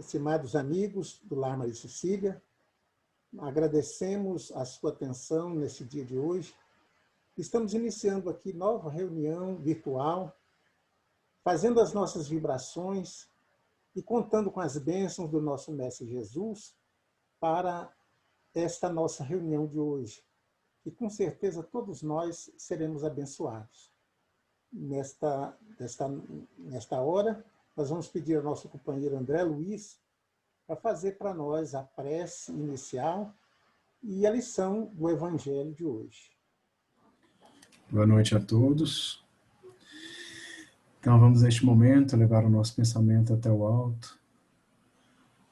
Estimados amigos do Lar Maria Cecília, agradecemos a sua atenção nesse dia de hoje. Estamos iniciando aqui nova reunião virtual, fazendo as nossas vibrações e contando com as bênçãos do nosso Mestre Jesus para esta nossa reunião de hoje. E com certeza todos nós seremos abençoados. Nesta hora, nós vamos pedir ao nosso companheiro André Luiz para fazer para nós a prece inicial e a lição do Evangelho de hoje. Boa noite a todos. Então vamos neste momento levar o nosso pensamento até o alto,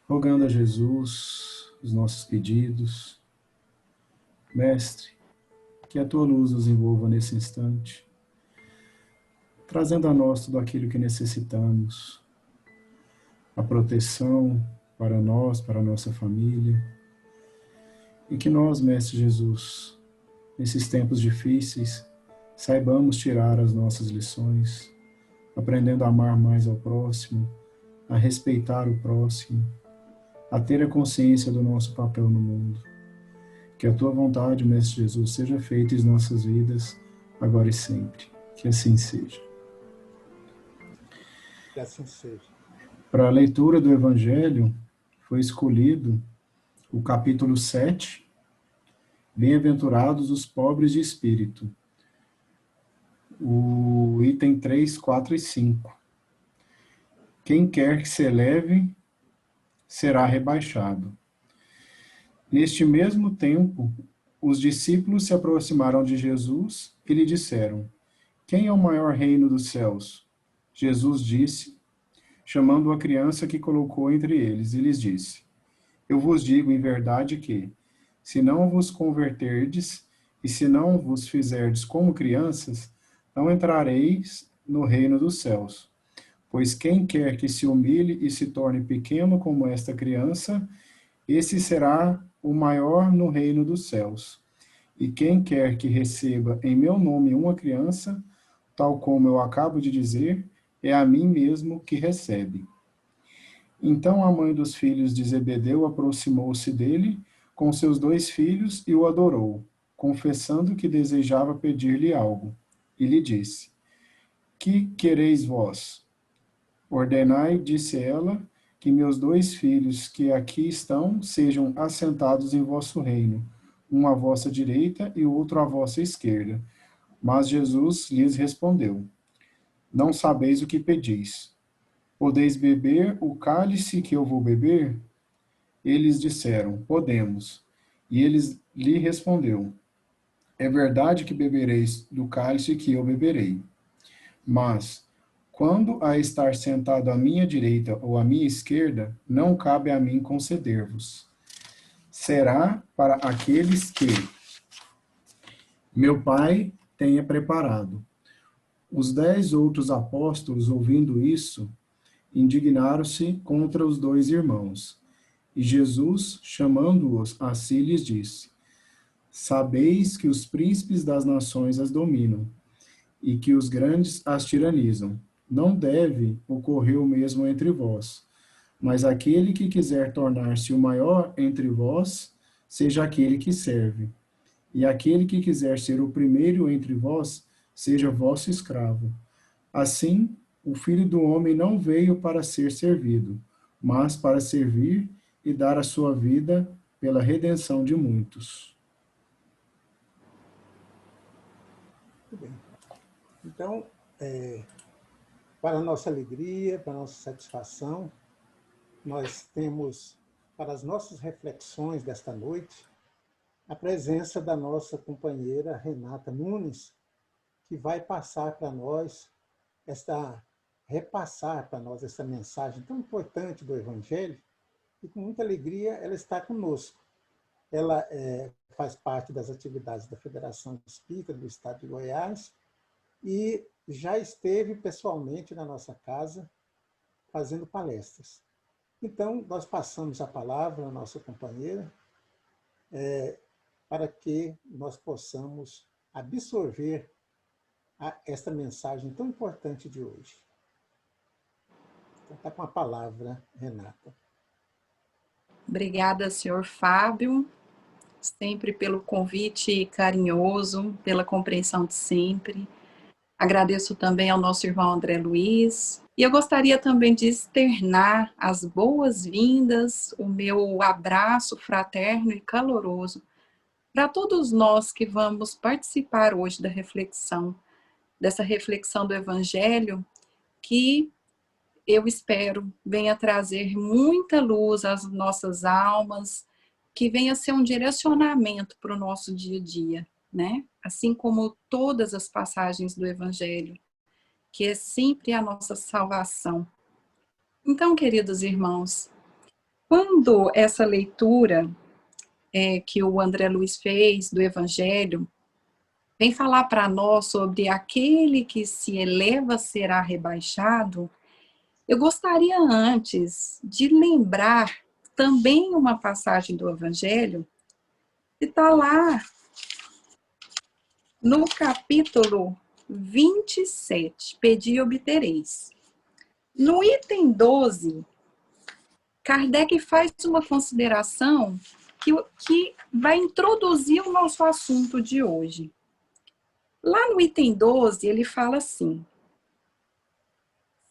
rogando a Jesus os nossos pedidos. Mestre, que a tua luz nos envolva nesse instante, trazendo a nós tudo aquilo que necessitamos, a proteção para nós, para a nossa família, e que nós, Mestre Jesus, nesses tempos difíceis, saibamos tirar as nossas lições, aprendendo a amar mais ao próximo, a respeitar o próximo, a ter a consciência do nosso papel no mundo. Que a tua vontade, Mestre Jesus, seja feita em nossas vidas, agora e sempre. Que assim seja. Que assim seja. Para a leitura do Evangelho, foi escolhido o capítulo 7, Bem-aventurados os pobres de espírito, o item 3, 4 e 5. Quem quer que se eleve, será rebaixado. Neste mesmo tempo, os discípulos se aproximaram de Jesus e lhe disseram: quem é o maior reino dos céus? Jesus disse, chamando a criança que colocou entre eles, e lhes disse: eu vos digo em verdade que, se não vos converterdes e se não vos fizerdes como crianças, não entrareis no reino dos céus. Pois quem quer que se humilhe e se torne pequeno como esta criança, esse será o maior no reino dos céus. E quem quer que receba em meu nome uma criança, tal como eu acabo de dizer, é a mim mesmo que recebe. Então a mãe dos filhos de Zebedeu aproximou-se dele com seus 2 filhos e o adorou, confessando que desejava pedir-lhe algo. E lhe disse: que quereis vós? Ordenai, disse ela, que meus 2 filhos que aqui estão sejam assentados em vosso reino, um à vossa direita e o outro à vossa esquerda. Mas Jesus lhes respondeu: não sabeis o que pedis. Podeis beber o cálice que eu vou beber? Eles disseram: podemos. E ele lhe respondeu: é verdade que bebereis do cálice que eu beberei. Mas, quando a estar sentado à minha direita ou à minha esquerda, não cabe a mim conceder-vos. Será para aqueles que meu Pai tenha preparado. Os 10 outros apóstolos, ouvindo isso, indignaram-se contra os 2 irmãos. E Jesus, chamando-os a si, lhes disse: sabeis que os príncipes das nações as dominam, e que os grandes as tiranizam. Não deve ocorrer o mesmo entre vós. Mas aquele que quiser tornar-se o maior entre vós, seja aquele que serve. E aquele que quiser ser o primeiro entre vós, seja vosso escravo. Assim, o Filho do Homem não veio para ser servido, mas para servir e dar a sua vida pela redenção de muitos. Muito bem. Então, para a nossa alegria, para a nossa satisfação, nós temos, para as nossas reflexões desta noite, a presença da nossa companheira Renata Nunes, que vai passar para nós repassar para nós essa mensagem tão importante do Evangelho, e com muita alegria ela está conosco. Ela faz parte das atividades da Federação Espírita do Estado de Goiás e já esteve pessoalmente na nossa casa fazendo palestras. Então, nós passamos a palavra à nossa companheira para que nós possamos absorver esta mensagem tão importante de hoje. Então, está com a palavra, Renata. Obrigada, senhor Fábio, sempre pelo convite carinhoso, pela compreensão de sempre. Agradeço também ao nosso irmão André Luiz. E eu gostaria também de externar as boas-vindas, o meu abraço fraterno e caloroso para todos nós que vamos participar hoje da reflexão, dessa reflexão do Evangelho, que eu espero venha trazer muita luz às nossas almas, que venha ser um direcionamento para o nosso dia a dia, né? Assim como todas as passagens do Evangelho, que é sempre a nossa salvação. Então, queridos irmãos, quando essa leitura que o André Luiz fez do Evangelho vem falar para nós sobre aquele que se eleva será rebaixado, eu gostaria antes de lembrar também uma passagem do Evangelho que está lá no capítulo 27, Pedi e obtereis. No item 12, Kardec faz uma consideração que vai introduzir o nosso assunto de hoje. Lá no item 12, ele fala assim: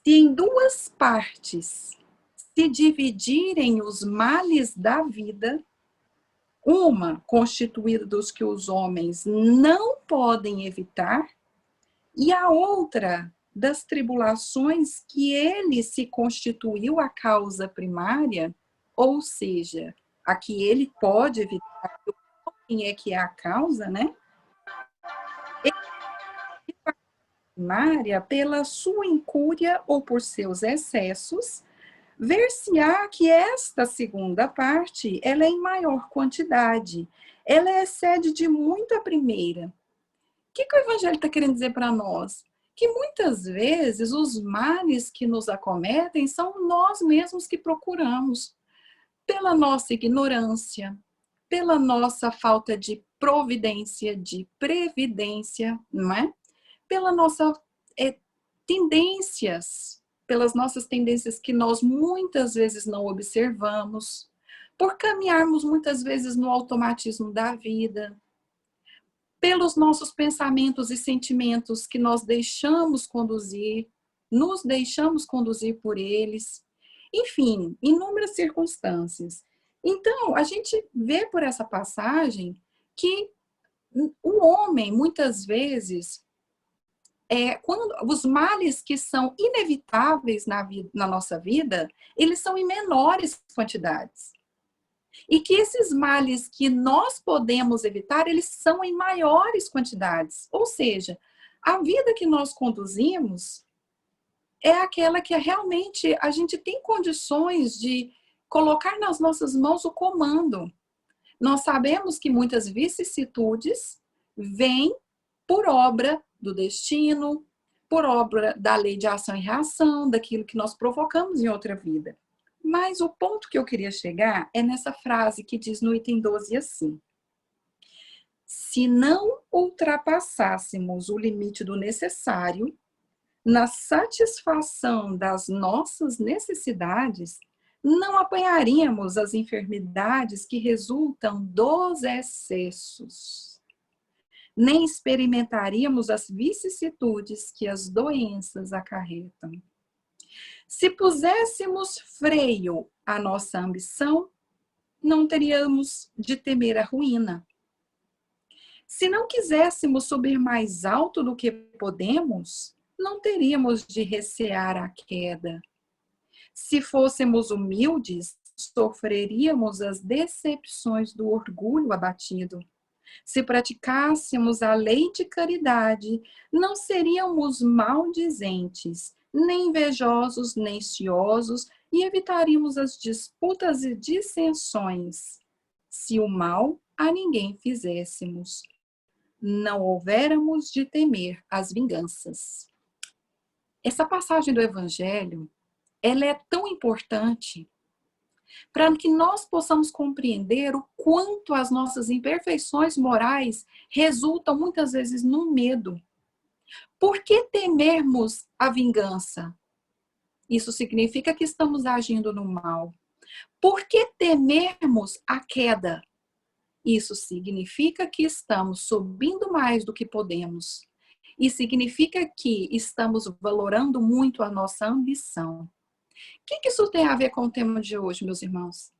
se em duas partes se dividirem os males da vida, uma constituída dos que os homens não podem evitar, e a outra das tribulações que ele se constituiu a causa primária, ou seja, a que ele pode evitar, quem é que é a causa, né? Primária, pela sua incúria ou por seus excessos, ver-se-á que esta segunda parte, ela é em maior quantidade, ela excede de muito a primeira. O que o Evangelho está querendo dizer para nós? Que muitas vezes os males que nos acometem são nós mesmos que procuramos, pela nossa ignorância, pela nossa falta de providência, de previdência, não é? Pela nossa tendências, pelas nossas tendências que nós muitas vezes não observamos, por caminharmos muitas vezes no automatismo da vida, pelos nossos pensamentos e sentimentos que nós deixamos conduzir, nos deixamos conduzir por eles, enfim, inúmeras circunstâncias. Então, a gente vê por essa passagem que o homem, muitas vezes, quando os males que são inevitáveis na nossa vida, eles são em menores quantidades. E que esses males que nós podemos evitar, eles são em maiores quantidades. Ou seja, a vida que nós conduzimos é aquela que realmente a gente tem condições de colocar nas nossas mãos o comando. Nós sabemos que muitas vicissitudes vêm por obra do destino, por obra da lei de ação e reação, daquilo que nós provocamos em outra vida. Mas o ponto que eu queria chegar é nessa frase que diz no item 12 assim: se não ultrapassássemos o limite do necessário, na satisfação das nossas necessidades, não apanharíamos as enfermidades que resultam dos excessos, nem experimentaríamos as vicissitudes que as doenças acarretam. Se puséssemos freio à nossa ambição, não teríamos de temer a ruína. Se não quiséssemos subir mais alto do que podemos, não teríamos de recear a queda. Se fôssemos humildes, sofreríamos as decepções do orgulho abatido. Se praticássemos a lei de caridade, não seríamos maldizentes, nem invejosos, nem ciosos, e evitaríamos as disputas e dissensões. Se o mal a ninguém fizéssemos, não houvéramos de temer as vinganças. Essa passagem do Evangelho, ela é tão importante para que nós possamos compreender o quanto as nossas imperfeições morais resultam muitas vezes no medo. Por que temermos a vingança? Isso significa que estamos agindo no mal. Por que temermos a queda? Isso significa que estamos subindo mais do que podemos. E significa que estamos valorando muito a nossa ambição. O que isso tem a ver com o tema de hoje, meus irmãos?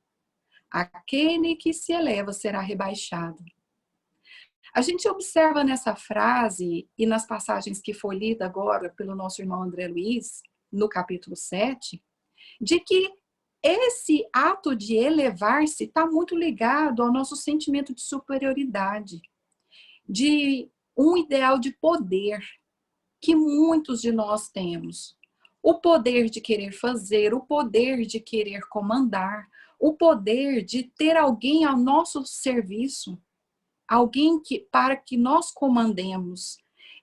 Aquele que se eleva será rebaixado. A gente observa nessa frase e nas passagens que foi lida agora pelo nosso irmão André Luiz, no capítulo 7, de que esse ato de elevar-se está muito ligado ao nosso sentimento de superioridade, de um ideal de poder que muitos de nós temos. O poder de querer fazer, o poder de querer comandar, o poder de ter alguém ao nosso serviço, alguém para que nós comandemos.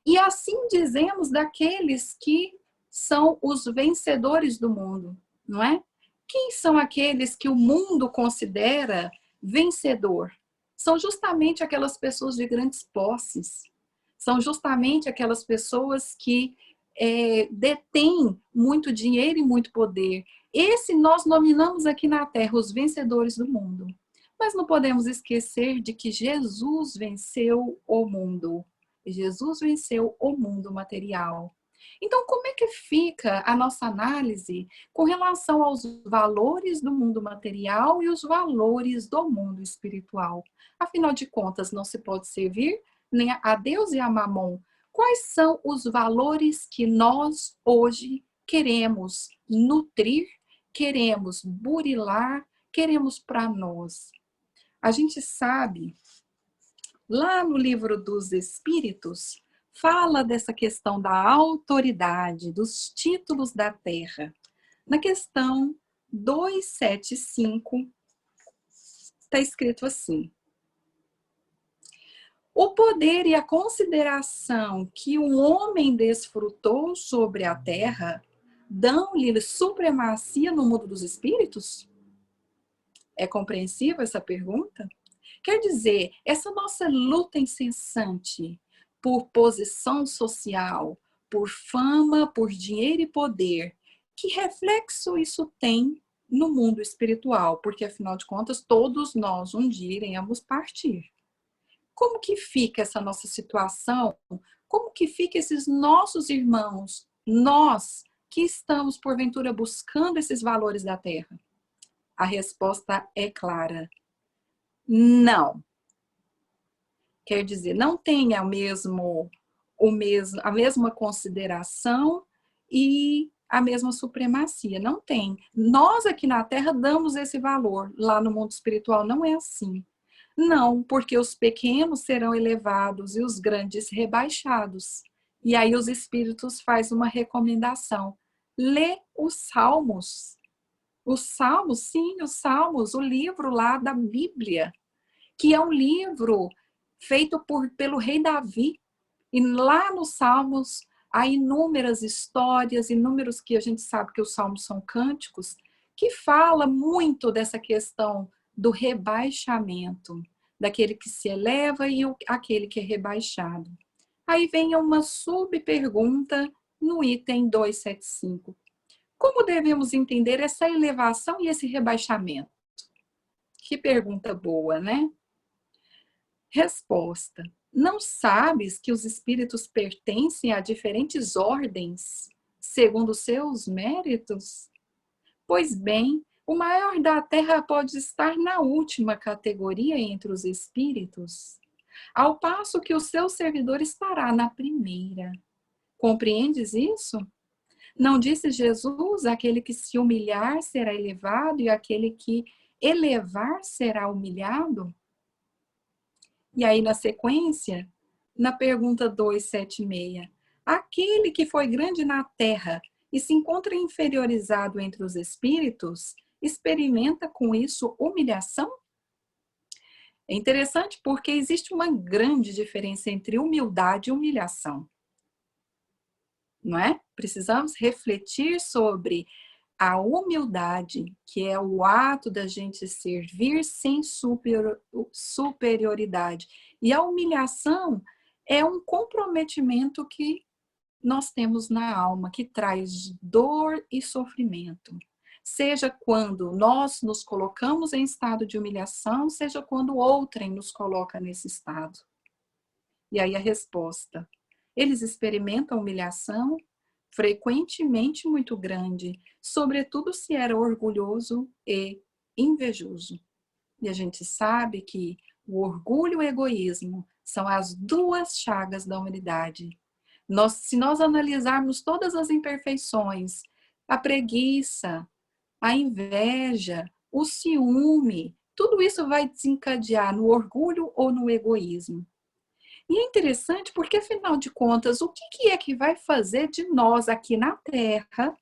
E assim dizemos daqueles que são os vencedores do mundo, não é? Quem são aqueles que o mundo considera vencedor? São justamente aquelas pessoas de grandes posses. São justamente aquelas pessoas que detêm muito dinheiro e muito poder. Esse nós nominamos aqui na Terra os vencedores do mundo. Mas não podemos esquecer de que Jesus venceu o mundo. Jesus venceu o mundo material. Então, como é que fica a nossa análise com relação aos valores do mundo material e os valores do mundo espiritual? Afinal de contas, não se pode servir nem a Deus e a Mamon. Quais são os valores que nós hoje queremos nutrir, queremos burilar, queremos para nós? A gente sabe, lá no livro dos Espíritos, fala dessa questão da autoridade, dos títulos da terra. Na questão 275, está escrito assim: o poder e a consideração que um homem desfrutou sobre a terra dão-lhe supremacia no mundo dos espíritos? É compreensível essa pergunta? Quer dizer, essa nossa luta incessante por posição social, por fama, por dinheiro e poder, que reflexo isso tem no mundo espiritual? Porque, afinal de contas, todos nós um dia iremos partir. Como que fica essa nossa situação? Como que fica esses nossos irmãos, nós que estamos, porventura, buscando esses valores da terra? A resposta é clara: não. Quer dizer, não tem a mesma consideração e a mesma supremacia. Não tem. Nós aqui na Terra damos esse valor. Lá no mundo espiritual não é assim. Não, porque os pequenos serão elevados e os grandes rebaixados. E aí os espíritos fazem uma recomendação: lê os Salmos. Os Salmos, sim, os Salmos, o livro lá da Bíblia, que é um livro feito pelo rei Davi. E lá nos Salmos há inúmeras histórias, inúmeros que a gente sabe que os Salmos são cânticos, que fala muito dessa questão do rebaixamento, daquele que se eleva e aquele que é rebaixado. Aí vem uma subpergunta no item 275. Como devemos entender essa elevação e esse rebaixamento? Que pergunta boa, né? Resposta: não sabes que os espíritos pertencem a diferentes ordens, segundo seus méritos? Pois bem, o maior da terra pode estar na última categoria entre os espíritos, ao passo que o seu servidor estará na primeira. Compreendes isso? Não disse Jesus: aquele que se humilhar será elevado e aquele que elevar será humilhado? E aí, na sequência, na pergunta 276, aquele que foi grande na terra e se encontra inferiorizado entre os espíritos, experimenta com isso humilhação? É interessante porque existe uma grande diferença entre humildade e humilhação. Não é? Precisamos refletir sobre a humildade, que é o ato da gente servir sem superioridade. E a humilhação é um comprometimento que nós temos na alma, que traz dor e sofrimento. seja quando nós nos colocamos em estado de humilhação, seja quando outrem nos coloca nesse estado. E aí a resposta: eles experimentam humilhação frequentemente muito grande, sobretudo se era orgulhoso e invejoso. E a gente sabe que o orgulho e o egoísmo são as duas chagas da humanidade. Se nós analisarmos todas as imperfeições, a preguiça, a inveja, o ciúme, tudo isso vai desencadear no orgulho ou no egoísmo. E é interessante porque, afinal de contas, o que é que vai fazer de nós aqui na Terra,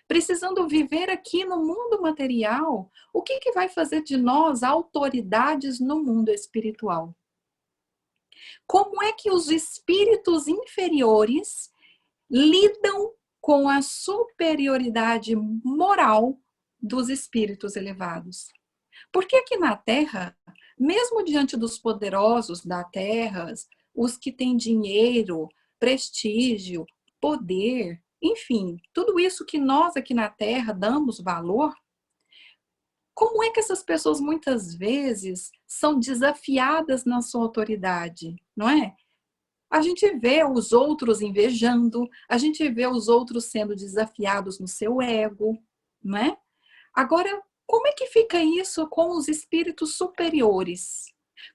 precisando viver aqui no mundo material, o que vai fazer de nós autoridades no mundo espiritual? Como é que os espíritos inferiores lidam com a superioridade moral dos espíritos elevados? Porque aqui na Terra, mesmo diante dos poderosos da Terra, os que têm dinheiro, prestígio, poder, enfim, tudo isso que nós aqui na Terra damos valor, como é que essas pessoas muitas vezes são desafiadas na sua autoridade, não é? A gente vê os outros invejando, a gente vê os outros sendo desafiados no seu ego, não é? Agora, como é que fica isso com os espíritos superiores?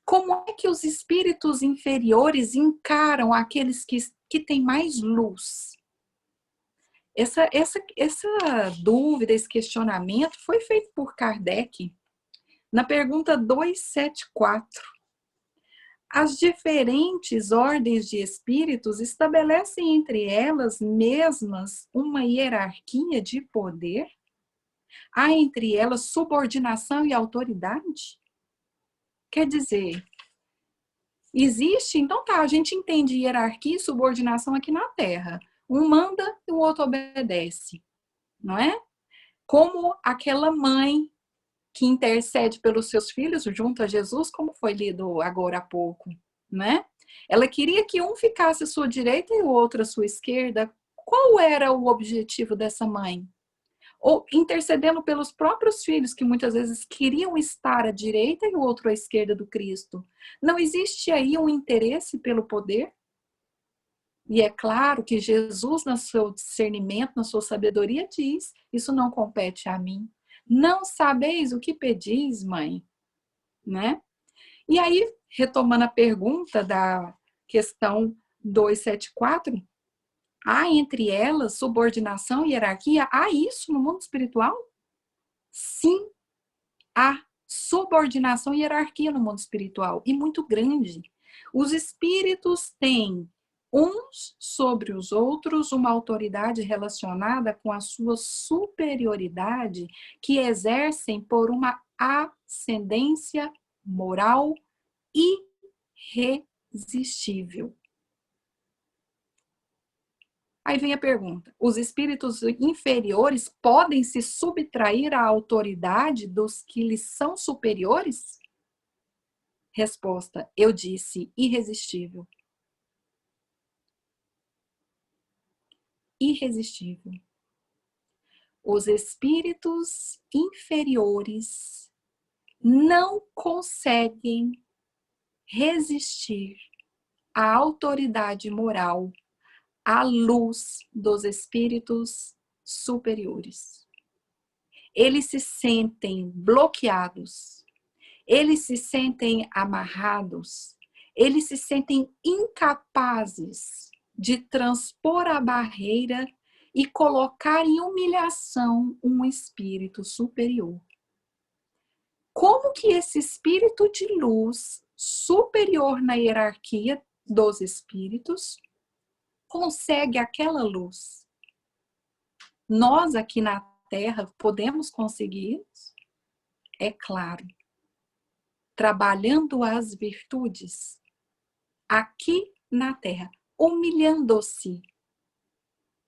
Como é que os espíritos inferiores encaram aqueles que têm mais luz? Essa dúvida, esse questionamento foi feito por Kardec na pergunta 274. As diferentes ordens de espíritos estabelecem entre elas mesmas uma hierarquia de poder? Há entre elas subordinação e autoridade? Quer dizer, existe, então tá, a gente entende hierarquia e subordinação aqui na Terra. Um manda e o outro obedece, não é? Como aquela mãe que intercede pelos seus filhos junto a Jesus, como foi lido agora há pouco, né? Ela queria que um ficasse à sua direita e o outro à sua esquerda. Qual era o objetivo dessa mãe? Ou intercedendo pelos próprios filhos, que muitas vezes queriam estar à direita e o outro à esquerda do Cristo. Não existe aí um interesse pelo poder? E é claro que Jesus, no seu discernimento, na sua sabedoria, diz: isso não compete a mim. Não sabeis o que pedis, mãe? Né? E aí, retomando a pergunta da questão 274, há entre elas subordinação e hierarquia? Há isso no mundo espiritual? Sim, há subordinação e hierarquia no mundo espiritual, e muito grande. Os espíritos têm uns sobre os outros uma autoridade relacionada com a sua superioridade que exercem por uma ascendência moral irresistível. Aí vem a pergunta: os espíritos inferiores podem se subtrair à autoridade dos que lhes são superiores? Resposta: eu disse irresistível. Irresistível. Os espíritos inferiores não conseguem resistir à autoridade moral, à luz dos espíritos superiores. Eles se sentem bloqueados, eles se sentem amarrados, eles se sentem incapazes de transpor a barreira e colocar em humilhação um espírito superior. Como que esse espírito de luz, superior na hierarquia dos espíritos, consegue aquela luz? Nós aqui na Terra podemos conseguir isso? É claro. Trabalhando as virtudes aqui na Terra, humilhando-se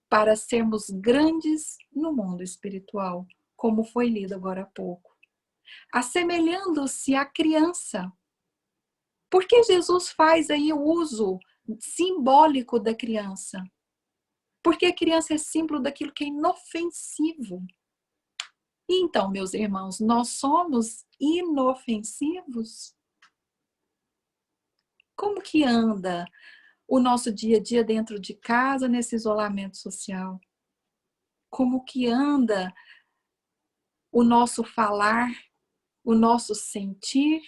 para sermos grandes no mundo espiritual, como foi lido agora há pouco. Assemelhando-se à criança. Por que Jesus faz aí o uso simbólico da criança? Porque a criança é símbolo daquilo que é inofensivo. E então, meus irmãos, nós somos inofensivos? Como que anda o nosso dia a dia dentro de casa, nesse isolamento social? Como que anda o nosso falar, o nosso sentir,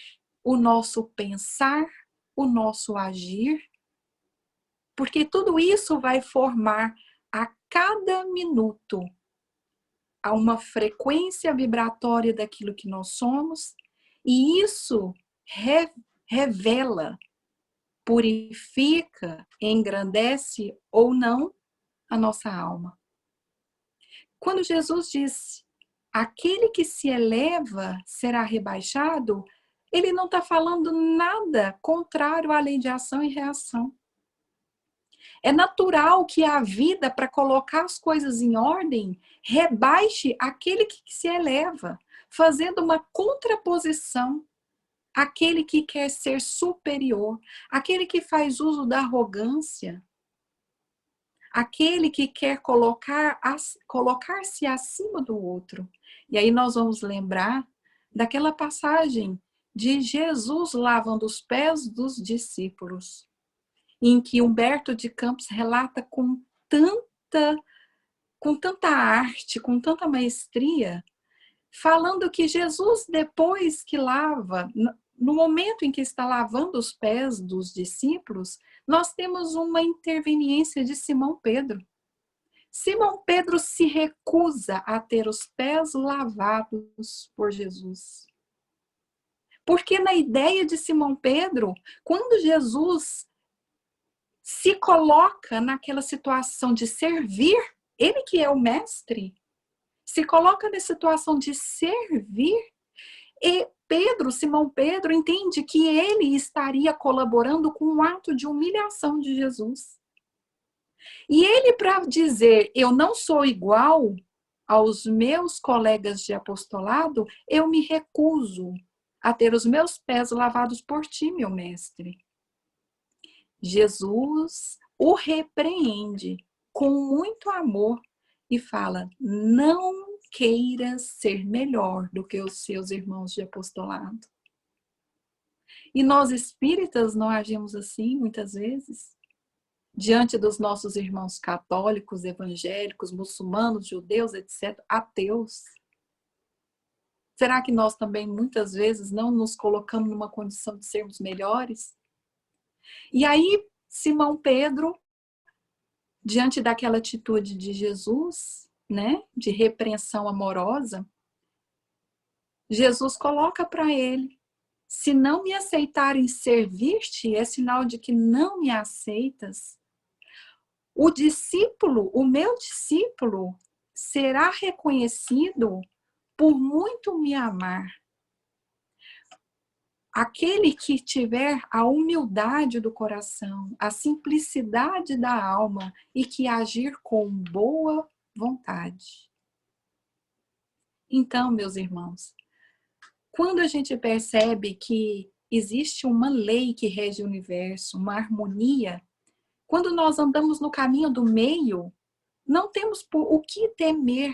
o nosso pensar, o nosso agir? Porque tudo isso vai formar a cada minuto a uma frequência vibratória daquilo que nós somos, e isso revela, purifica, engrandece ou não a nossa alma. Quando Jesus disse, aquele que se eleva será rebaixado, ele não está falando nada contrário à lei de ação e reação. É natural que a vida, para colocar as coisas em ordem, rebaixe aquele que se eleva, fazendo uma contraposição àquele que quer ser superior, aquele que faz uso da arrogância, aquele que quer colocar-se acima do outro. E aí nós vamos lembrar daquela passagem de Jesus lavando os pés dos discípulos, em que Humberto de Campos relata com tanta arte, com tanta maestria, falando que Jesus, depois que lava, no momento em que está lavando os pés dos discípulos, nós temos uma interveniência de Simão Pedro. Simão Pedro se recusa a ter os pés lavados por Jesus. Porque na ideia de Simão Pedro, quando Jesus se coloca naquela situação de servir, ele que é o mestre, se coloca na situação de servir, e Simão Pedro entende que ele estaria colaborando com um ato de humilhação de Jesus. E ele, para dizer, eu não sou igual aos meus colegas de apostolado, eu me recuso a ter os meus pés lavados por ti, meu mestre. Jesus o repreende com muito amor e fala, não queira ser melhor do que os seus irmãos de apostolado. E nós espíritas não agimos assim muitas vezes? Diante dos nossos irmãos católicos, evangélicos, muçulmanos, judeus, etc., ateus. Será que nós também muitas vezes não nos colocamos numa condição de sermos melhores? E aí, Simão Pedro, diante daquela atitude de Jesus, né, de repreensão amorosa, Jesus coloca para ele, se não me aceitarem servir-te, é sinal de que não me aceitas. O discípulo, o meu discípulo, será reconhecido por muito me amar. Aquele que tiver a humildade do coração, a simplicidade da alma e que agir com boa vontade. Então, meus irmãos, quando a gente percebe que existe uma lei que rege o universo, uma harmonia, quando nós andamos no caminho do meio, não temos o que temer.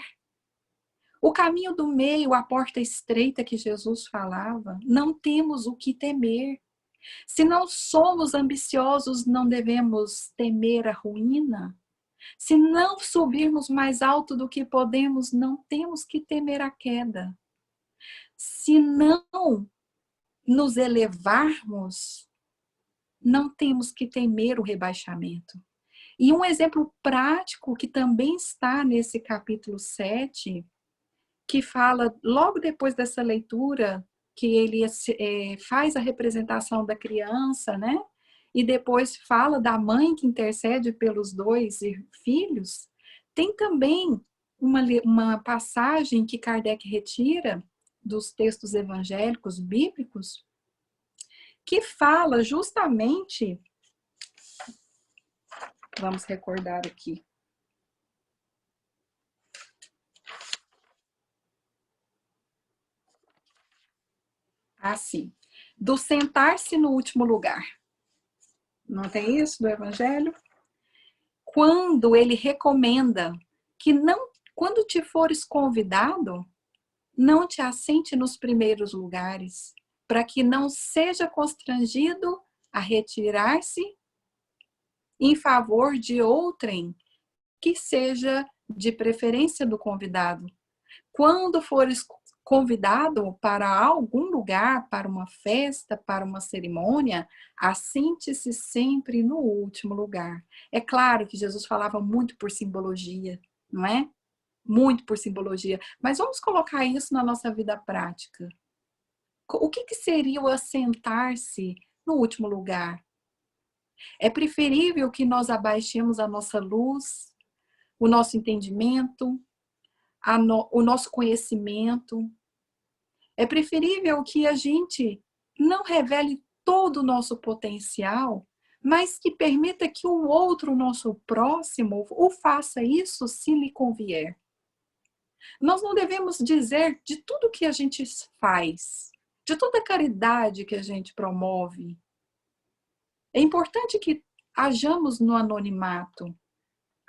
O caminho do meio, a porta estreita que Jesus falava, não temos o que temer. Se não somos ambiciosos, não devemos temer a ruína. Se não subirmos mais alto do que podemos, não temos que temer a queda. Se não nos elevarmos, não temos que temer o rebaixamento. E um exemplo prático que também está nesse capítulo 7, que fala, logo depois dessa leitura, que ele faz a representação da criança, né? E depois fala da mãe que intercede pelos dois filhos, tem também uma passagem que Kardec retira dos textos evangélicos, bíblicos, que fala justamente, vamos recordar aqui, assim, do sentar-se no último lugar. Não tem isso do Evangelho? Quando ele recomenda que não, quando te fores convidado, não te assente nos primeiros lugares, para que não seja constrangido a retirar-se em favor de outrem, que seja de preferência do convidado. Quando fores convidado para algum lugar, para uma festa, para uma cerimônia, assente-se sempre no último lugar. É claro que Jesus falava muito por simbologia, não é? Muito por simbologia. Mas vamos colocar isso na nossa vida prática. O que seria o assentar-se no último lugar? É preferível que nós abaixemos a nossa luz, o nosso entendimento, o nosso conhecimento. É preferível que a gente não revele todo o nosso potencial, mas que permita que o outro, o nosso próximo, o faça isso se lhe convier. Nós não devemos dizer de tudo que a gente faz, de toda a caridade que a gente promove. É importante que hajamos no anonimato,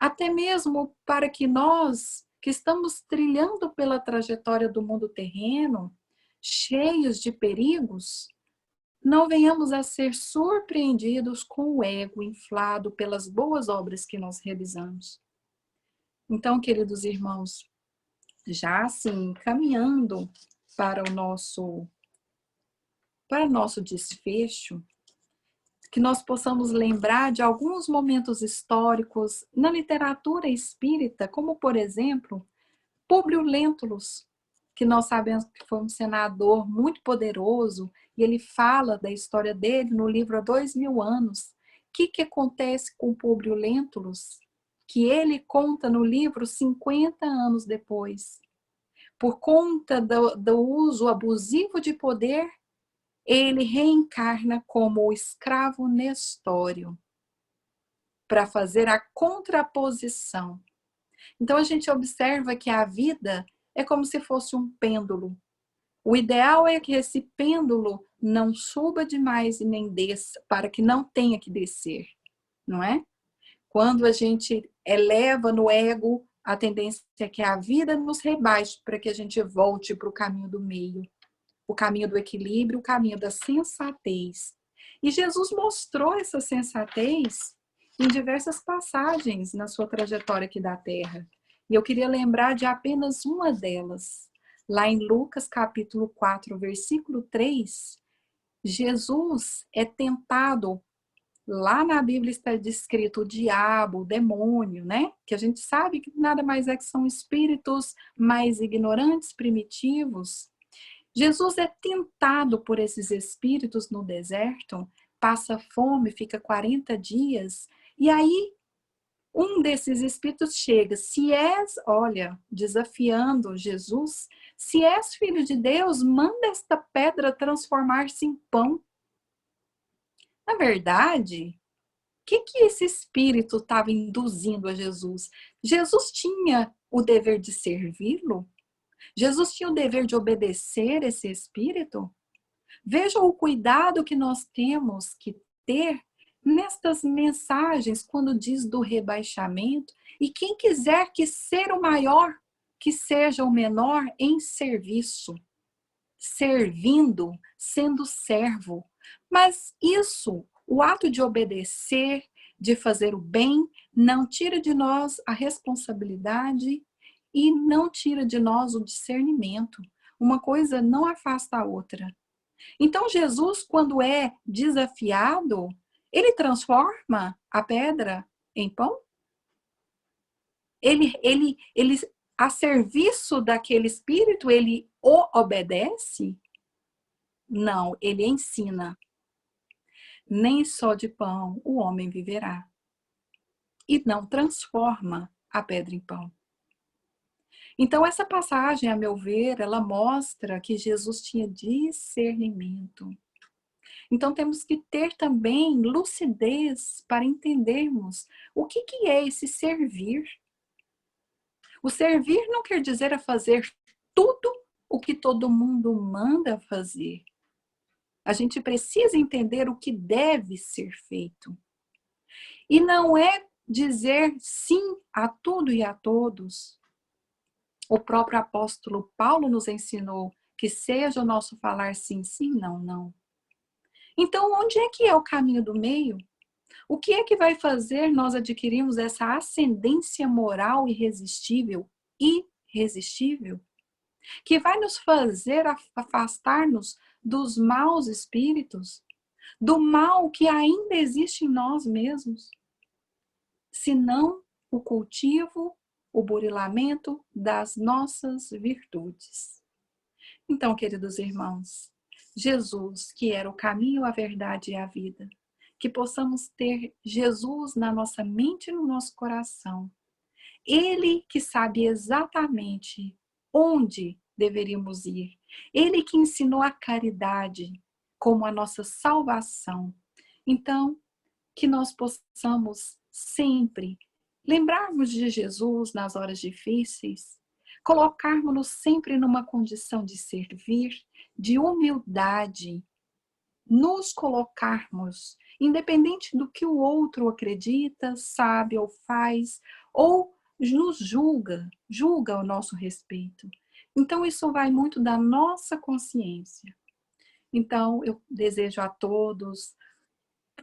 até mesmo para que nós, que estamos trilhando pela trajetória do mundo terreno, cheios de perigos, não venhamos a ser surpreendidos com o ego inflado pelas boas obras que nós realizamos. Então, queridos irmãos, já assim, caminhando para o nosso desfecho, que nós possamos lembrar de alguns momentos históricos na literatura espírita, como, por exemplo, Públio Lentulus, que nós sabemos que foi um senador muito poderoso, e ele fala da história dele no livro Há 2000 anos. O que acontece com Públio Lentulus? Que ele conta no livro 50 anos depois. Por conta do uso abusivo de poder, ele reencarna como o escravo Nestório, para fazer a contraposição. Então a gente observa que a vida é como se fosse um pêndulo. O ideal é que esse pêndulo não suba demais e nem desça, para que não tenha que descer, não é? Quando a gente eleva no ego, a tendência é que a vida nos rebaixe para que a gente volte para o caminho do meio, o caminho do equilíbrio, o caminho da sensatez. E Jesus mostrou essa sensatez em diversas passagens na sua trajetória aqui da Terra. E eu queria lembrar de apenas uma delas. Lá em Lucas capítulo 4, versículo 3, Jesus é tentado. Lá na Bíblia está descrito o diabo, o demônio, né? Que a gente sabe que nada mais é que são espíritos mais ignorantes, primitivos. Jesus é tentado por esses espíritos no deserto, passa fome, fica 40 dias, e aí um desses espíritos chega, se és, olha, desafiando Jesus, se és filho de Deus, manda esta pedra transformar-se em pão. Na verdade, o que esse espírito estava induzindo a Jesus? Jesus tinha o dever de servi-lo? Jesus tinha o dever de obedecer esse espírito? Veja o cuidado que nós temos que ter nestas mensagens, quando diz do rebaixamento, e quem quiser que ser o maior, que seja o menor em serviço, servindo, sendo servo. Mas isso, o ato de obedecer, de fazer o bem, não tira de nós a responsabilidade e não tira de nós o discernimento. Uma coisa não afasta a outra. Então, Jesus, quando é desafiado, ele transforma a pedra em pão? Ele, a serviço daquele espírito, ele o obedece? Não, ele ensina. Nem só de pão o homem viverá. E não transforma a pedra em pão. Então, essa passagem, a meu ver, ela mostra que Jesus tinha discernimento. Então, temos que ter também lucidez para entendermos o que é esse servir. O servir não quer dizer a fazer tudo o que todo mundo manda fazer. A gente precisa entender o que deve ser feito. E não é dizer sim a tudo e a todos. O próprio apóstolo Paulo nos ensinou que seja o nosso falar sim, sim, não, não. Então, onde é que é o caminho do meio? O que é que vai fazer nós adquirirmos essa ascendência moral irresistível, que vai nos fazer afastar-nos dos maus espíritos, do mal que ainda existe em nós mesmos, senão o cultivo, o burilamento das nossas virtudes. Então, queridos irmãos, Jesus, que era o caminho, a verdade e a vida, que possamos ter Jesus na nossa mente e no nosso coração. Ele que sabe exatamente onde deveríamos ir. Ele que ensinou a caridade como a nossa salvação. Então, que nós possamos sempre lembrarmos de Jesus nas horas difíceis, colocarmos-nos sempre numa condição de servir, de humildade, nos colocarmos, independente do que o outro acredita, sabe ou faz, ou nos julga ao nosso respeito. Então, isso vai muito da nossa consciência. Então, eu desejo a todos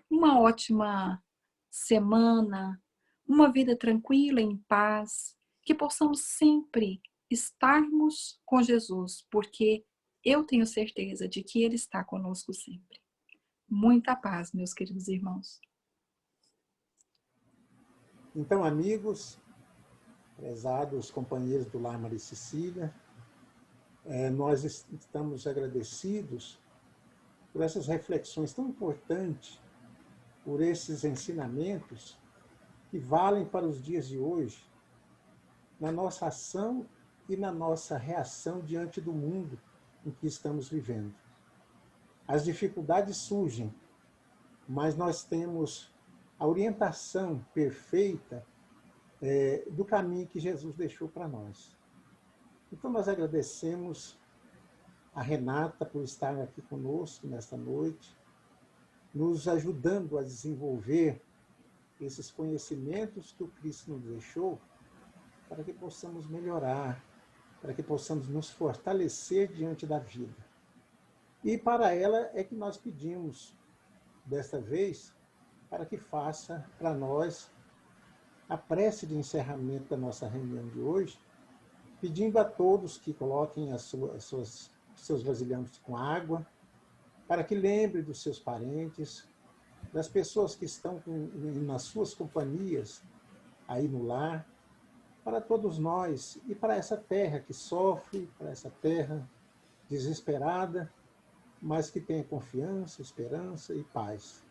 uma ótima semana, uma vida tranquila, em paz, que possamos sempre estarmos com Jesus, porque eu tenho certeza de que Ele está conosco sempre. Muita paz, meus queridos irmãos. Então, amigos, prezados companheiros do Lar Maria Cecília, nós estamos agradecidos por essas reflexões tão importantes, por esses ensinamentos que valem para os dias de hoje, na nossa ação e na nossa reação diante do mundo em que estamos vivendo. As dificuldades surgem, mas nós temos a orientação perfeita do caminho que Jesus deixou para nós. Então, nós agradecemos a Renata por estar aqui conosco nesta noite, nos ajudando a desenvolver esses conhecimentos que o Cristo nos deixou, para que possamos melhorar, para que possamos nos fortalecer diante da vida. E para ela é que nós pedimos, desta vez, para que faça para nós a prece de encerramento da nossa reunião de hoje, pedindo a todos que coloquem seus vasilhames com água, para que lembre dos seus parentes, das pessoas que estão nas suas companhias, aí no lar, para todos nós e para essa terra que sofre, para essa terra desesperada, mas que tenha confiança, esperança e paz.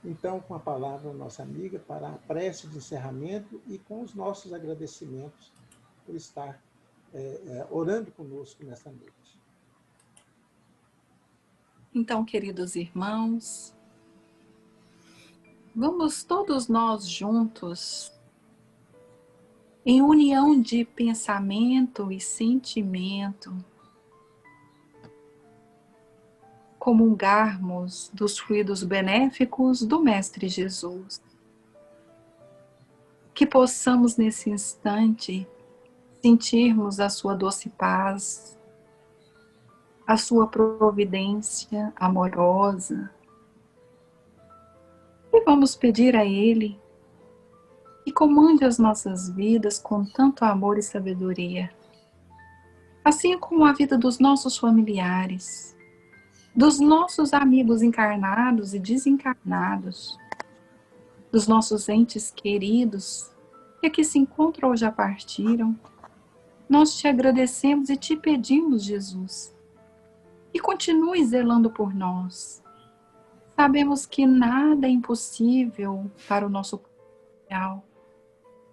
Então, com a palavra, nossa amiga, para a prece de encerramento e com os nossos agradecimentos por estar orando conosco nesta noite. Então, queridos irmãos, vamos todos nós juntos, em união de pensamento e sentimento, comungarmos dos fluidos benéficos do Mestre Jesus. Que possamos nesse instante sentirmos a sua doce paz, a sua providência amorosa. E vamos pedir a Ele que comande as nossas vidas com tanto amor e sabedoria, assim como a vida dos nossos familiares, dos nossos amigos encarnados e desencarnados, dos nossos entes queridos que aqui se encontram ou já partiram. Nós te agradecemos e te pedimos, Jesus, e continue zelando por nós. Sabemos que nada é impossível para o nosso potencial.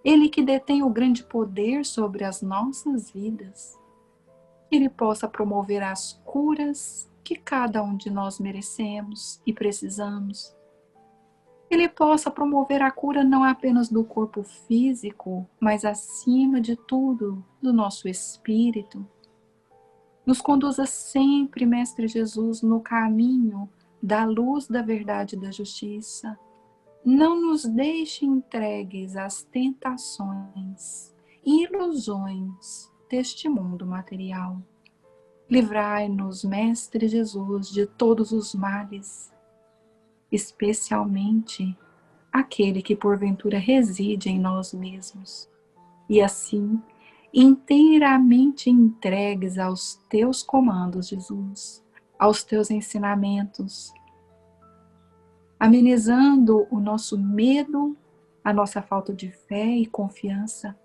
Ele que detém o grande poder sobre as nossas vidas. Que Ele possa promover as curas que cada um de nós merecemos e precisamos. Ele possa promover a cura não apenas do corpo físico, mas acima de tudo, do nosso espírito. Nos conduza sempre, Mestre Jesus, no caminho da luz, da verdade e da justiça. Não nos deixe entregues às tentações e ilusões deste mundo material. Livrai-nos, Mestre Jesus, de todos os males, especialmente aquele que porventura reside em nós mesmos, e assim, inteiramente entregues aos teus comandos, Jesus, aos teus ensinamentos, amenizando o nosso medo, a nossa falta de fé e confiança,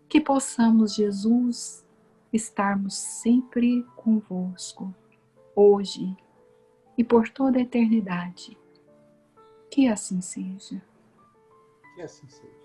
que possamos, Jesus, estarmos sempre convosco, hoje e por toda a eternidade. Que assim seja. Que assim seja.